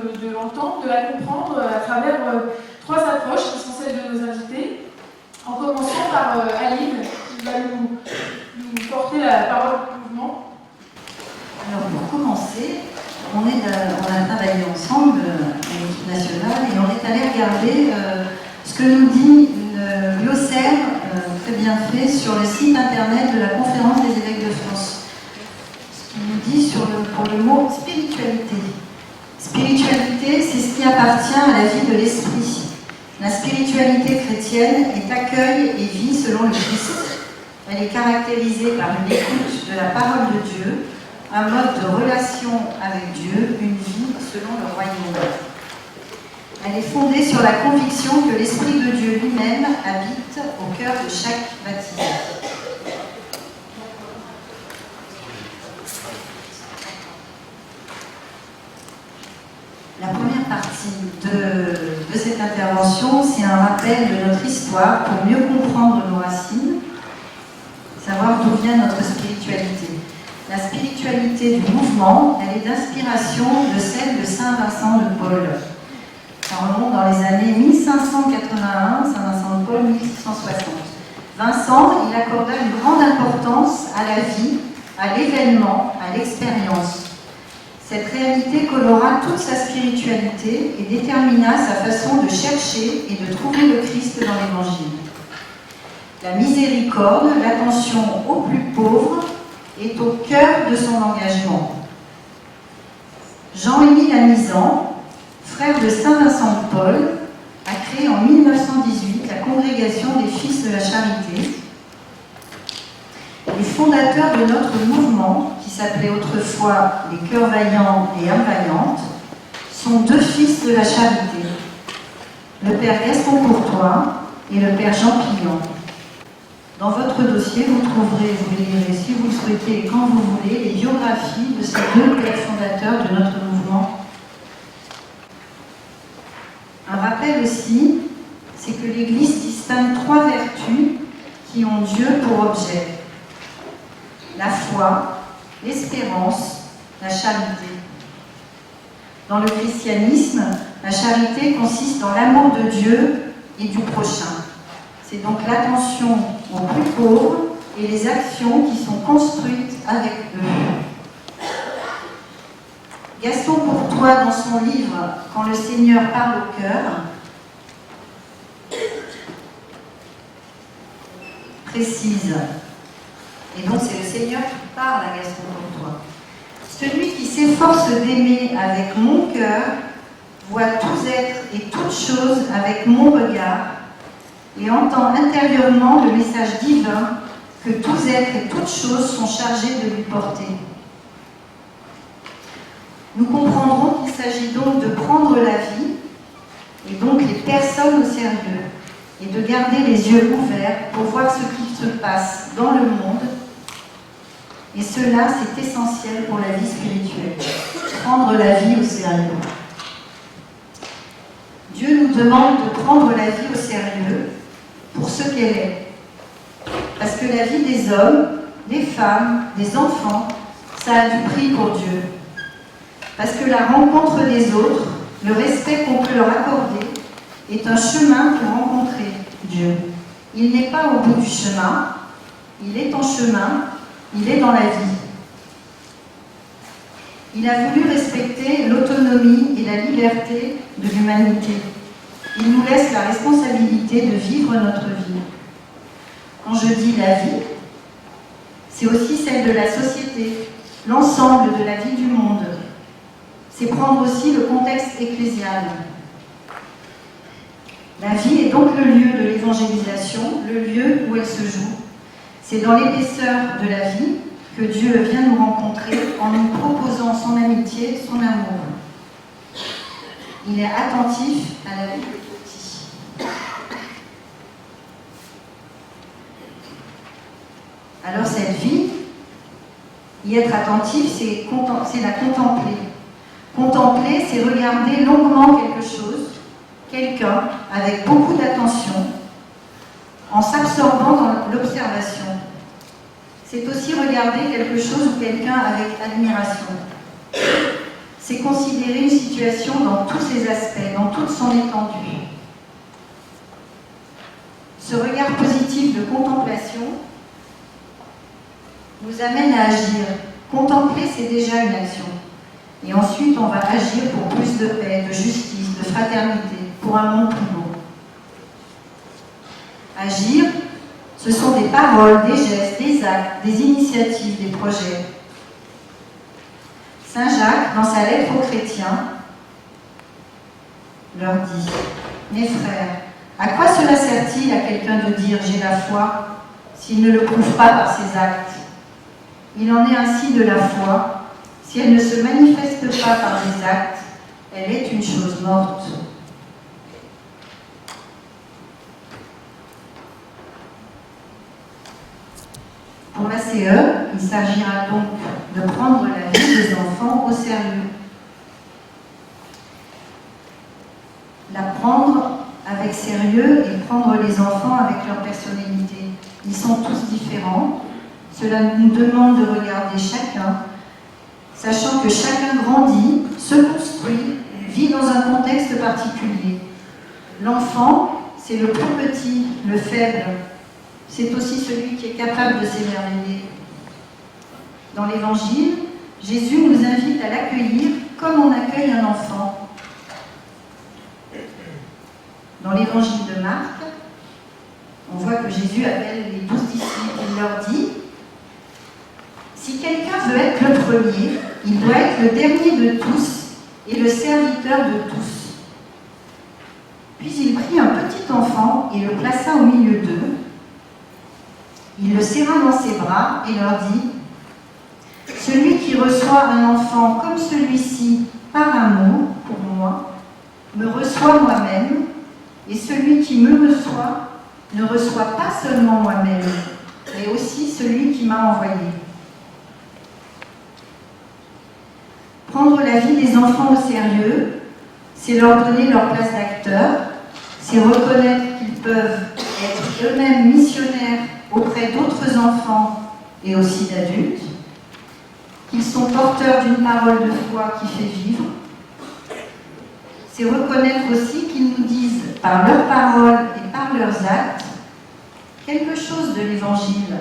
de l'entendre, de la comprendre à travers trois approches qui sont celles de nos invités, en commençant par Aline, qui va nous porter la parole du mouvement. Alors pour commencer, on a travaillé ensemble à l'équipe nationale et on est allé regarder ce que nous dit l'IOCER, très bien fait, sur le site internet de la Conférence des évêques de France. Ce qui nous dit pour le mot spiritualité. Spiritualité, c'est ce qui appartient à la vie de l'esprit. La spiritualité chrétienne est accueil et vie selon le Christ. Elle est caractérisée par une écoute de la parole de Dieu, un mode de relation avec Dieu, une vie selon le royaume. Elle est fondée sur la conviction que l'Esprit de Dieu lui-même habite au cœur de chaque baptisé. La première partie de cette intervention, c'est un rappel de notre histoire pour mieux comprendre nos racines, savoir d'où vient notre spiritualité. La spiritualité du mouvement, elle est d'inspiration de celle de Saint Vincent de Paul. Ça remonte dans les années 1581, Saint Vincent de Paul 1660. Vincent, il accorda une grande importance à la vie, à l'événement, à l'expérience. Cette réalité colora toute sa spiritualité et détermina sa façon de chercher et de trouver le Christ dans l'Évangile. La miséricorde, l'attention aux plus pauvres, est au cœur de son engagement. Jean-Émile Amizan, frère de Saint Vincent de Paul, a créé en 1918 la Congrégation des Fils de la Charité. Les fondateurs de notre mouvement, qui s'appelait autrefois les Cœurs Vaillants et Âmes Vaillantes, sont deux fils de la Charité, le père Gaston Courtois et le père Jean Pilon. Dans votre dossier, vous trouverez, vous les lirez si vous le souhaitez et quand vous voulez, les biographies de ces deux pères fondateurs de notre mouvement. Un rappel aussi, c'est que l'Église distingue trois vertus qui ont Dieu pour objet. La foi, l'espérance, la charité. Dans le christianisme, la charité consiste dans l'amour de Dieu et du prochain. C'est donc l'attention aux plus pauvres et les actions qui sont construites avec eux. Gaston Courtois, dans son livre « Quand le Seigneur parle au cœur », précise, et donc c'est le Seigneur qui parle à Gaston Courtois, « Celui qui s'efforce d'aimer avec mon cœur voit tous êtres et toutes choses avec mon regard et entend intérieurement le message divin que tous êtres et toutes choses sont chargés de lui porter. » Nous comprendrons qu'il s'agit donc de prendre la vie, et donc les personnes au sérieux, et de garder les yeux ouverts pour voir ce qui se passe dans le monde. Et cela, c'est essentiel pour la vie spirituelle. Prendre la vie au sérieux. Dieu nous demande de prendre la vie au sérieux pour ce qu'elle est. Parce que la vie des hommes, des femmes, des enfants, ça a du prix pour Dieu. Parce que la rencontre des autres, le respect qu'on peut leur accorder, est un chemin pour rencontrer Dieu. Il n'est pas au bout du chemin, il est en chemin, il est dans la vie. Il a voulu respecter l'autonomie et la liberté de l'humanité. Il nous laisse la responsabilité de vivre notre vie. Quand je dis la vie, c'est aussi celle de la société, l'ensemble de la vie du monde. C'est prendre aussi le contexte ecclésial. La vie est donc le lieu de l'évangélisation, le lieu où elle se joue. C'est dans l'épaisseur de la vie que Dieu vient nous rencontrer en nous proposant son amitié, son amour. Il est attentif à la vie des petits. Alors cette vie, y être attentif, c'est la contempler. Contempler, c'est regarder longuement quelque chose, quelqu'un, avec beaucoup d'attention, en s'absorbant dans l'observation. C'est aussi regarder quelque chose ou quelqu'un avec admiration. c'est considérer une situation dans tous ses aspects, dans toute son étendue. Ce regard positif de contemplation nous amène à agir. Contempler, c'est déjà une action. Et ensuite, on va agir pour plus de paix, de justice, de fraternité, pour un monde plus beau. Agir, ce sont des paroles, des gestes, des actes, des initiatives, des projets. Saint Jacques, dans sa lettre aux chrétiens, leur dit « Mes frères, à quoi cela sert-il à quelqu'un de dire « j'ai la foi » s'il ne le prouve pas par ses actes? Il en est ainsi de la foi. Si elle ne se manifeste pas par des actes, elle est une chose morte. » Pour la CE, il s'agira donc de prendre la vie des enfants au sérieux. La prendre avec sérieux et prendre les enfants avec leur personnalité. Ils sont tous différents. Cela nous demande de regarder chacun, sachant que chacun grandit, se construit, vit dans un contexte particulier. L'enfant, c'est le plus petit, le faible. C'est aussi celui qui est capable de s'émerveiller. Dans l'Évangile, Jésus nous invite à l'accueillir comme on accueille un enfant. Dans l'Évangile de Marc, on voit que Jésus appelle les 12 disciples. Il leur dit « Si quelqu'un veut être le premier, il doit être le dernier de tous et le serviteur de tous. » Puis il prit un petit enfant et le plaça au milieu d'eux. Il le serra dans ses bras et leur dit « Celui qui reçoit un enfant comme celui-ci par amour pour moi, me reçoit moi-même, et celui qui me reçoit ne reçoit pas seulement moi-même, mais aussi celui qui m'a envoyé. » Prendre la vie des enfants au sérieux, c'est leur donner leur place d'acteur, c'est reconnaître qu'ils peuvent être eux-mêmes missionnaires auprès d'autres enfants et aussi d'adultes, qu'ils sont porteurs d'une parole de foi qui fait vivre. C'est reconnaître aussi qu'ils nous disent, par leurs paroles et par leurs actes, quelque chose de l'Évangile,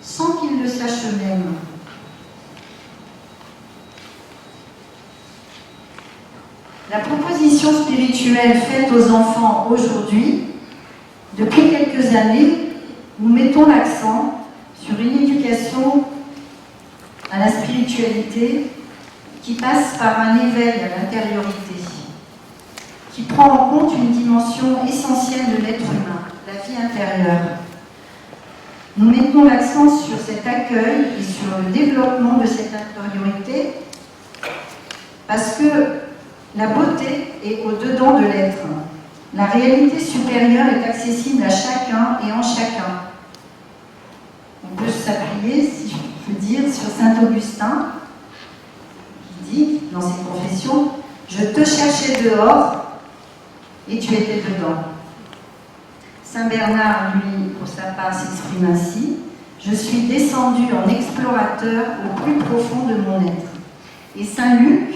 sans qu'ils le sachent eux-mêmes. La proposition spirituelle faite aux enfants aujourd'hui, depuis quelques années, nous mettons l'accent sur une éducation à la spiritualité qui passe par un éveil à l'intériorité, qui prend en compte une dimension essentielle de l'être humain, la vie intérieure. Nous mettons l'accent sur cet accueil et sur le développement de cette intériorité parce que la beauté est au-dedans de l'être. La réalité supérieure est accessible à chacun et en chacun. On peut s'appuyer, si je peux dire, sur saint Augustin, qui dit dans ses confessions « Je te cherchais dehors et tu étais dedans ». Saint Bernard, lui, pour sa part, s'exprime ainsi « Je suis descendu en explorateur au plus profond de mon être ». Et saint Luc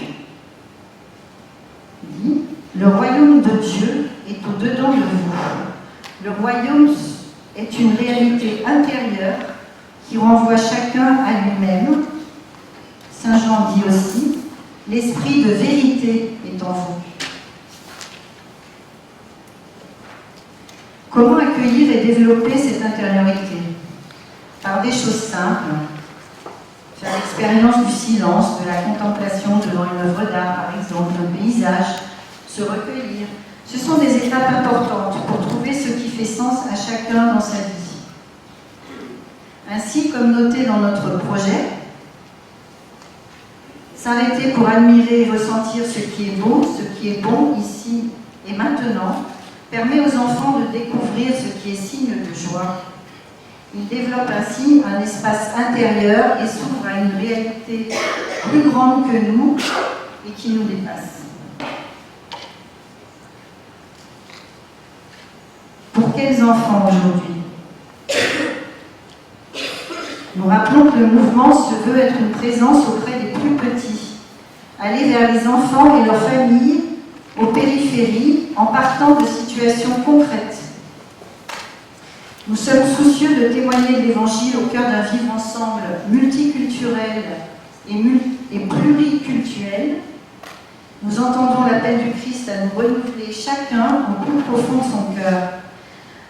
dit « Le royaume de Dieu est au-dedans de vous. Le royaume est une réalité intérieure qui renvoie chacun à lui-même. » Saint Jean dit aussi « L'esprit de vérité est en vous. » Comment accueillir et développer cette intériorité? Par des choses simples. Faire l'expérience du silence, de la contemplation devant une œuvre d'art, par exemple, un paysage, se recueillir. Ce sont des étapes importantes pour trouver ce qui fait sens à chacun dans sa vie. Ainsi, comme noté dans notre projet, s'arrêter pour admirer et ressentir ce qui est beau, ce qui est bon ici et maintenant, permet aux enfants de découvrir ce qui est signe de joie. Ils développent ainsi un espace intérieur et s'ouvrent à une réalité plus grande que nous et qui nous dépasse. Pour quels enfants aujourd'hui? Nous rappelons que le mouvement se veut être une présence auprès des plus petits, aller vers les enfants et leurs familles, aux périphéries, en partant de situations concrètes. Nous sommes soucieux de témoigner de l'Évangile au cœur d'un vivre ensemble multiculturel et pluriculturel. Nous entendons l'appel du Christ à nous renouveler chacun au plus profond de son cœur.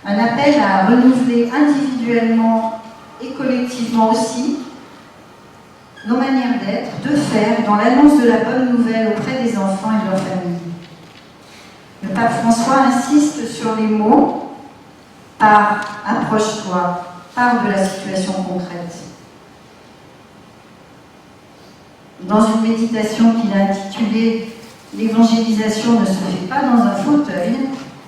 Un appel à renouveler individuellement et collectivement aussi nos manières d'être, de faire, dans l'annonce de la bonne nouvelle auprès des enfants et de leurs familles. Le pape François insiste sur les mots « par approche-toi », parle de la situation concrète. Dans une méditation qu'il a intitulée « L'évangélisation ne se fait pas dans un fauteuil »,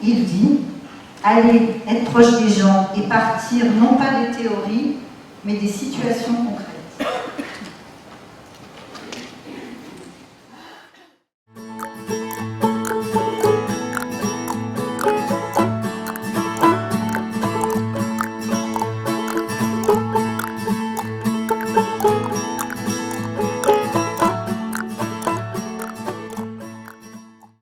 il dit « Allez être proche des gens et partir non pas des théories, mais des situations concrètes. »